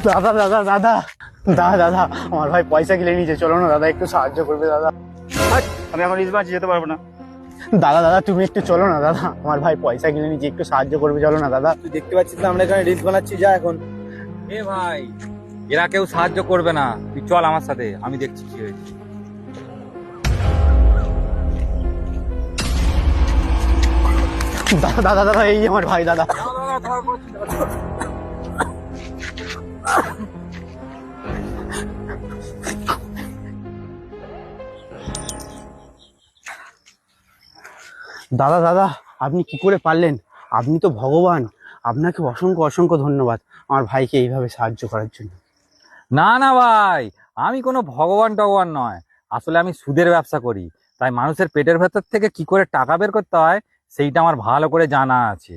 দাদা দাদা দাদা দাদা দাদা আমার ভাই পয়সা গিলে নিচে, চলো না দাদা, একটু সাহায্য করবে দাদা। আমি এখন ইসবাঞ্চি যেতে পারবো না। দাদা দাদা তুমি একটু চলো না দাদা, আমার ভাই পয়সা গিলে নিচে, একটু সাহায্য করবে, চলো না দাদা। তুই দেখতে পাচ্ছিস না আমরা এখানে রিলস বানাচ্ছি, যা এখন। এ ভাই, এরা কেউ সাহায্য করবে না, তুই চল আমার সাথে, আমি দেখছি কি হয়েছে। দাদা দাদা দাদা এই আমার ভাই দাদা। দাদা দাদা আপনি কি করে পারলেন? আপনি তো ভগবান, আপনাকে অসংখ্য অসংখ্য ধন্যবাদ আমার ভাইকে এইভাবে সাহায্য করার জন্য। না না ভাই, আমি কোনো ভগবান টগবান নয়, আসলে আমি সুদের ব্যবসা করি, তাই মানুষের পেটের ভেতর থেকে কি করে টাকা বের করতে হয় সেইটা আমার ভালো করে জানা আছে।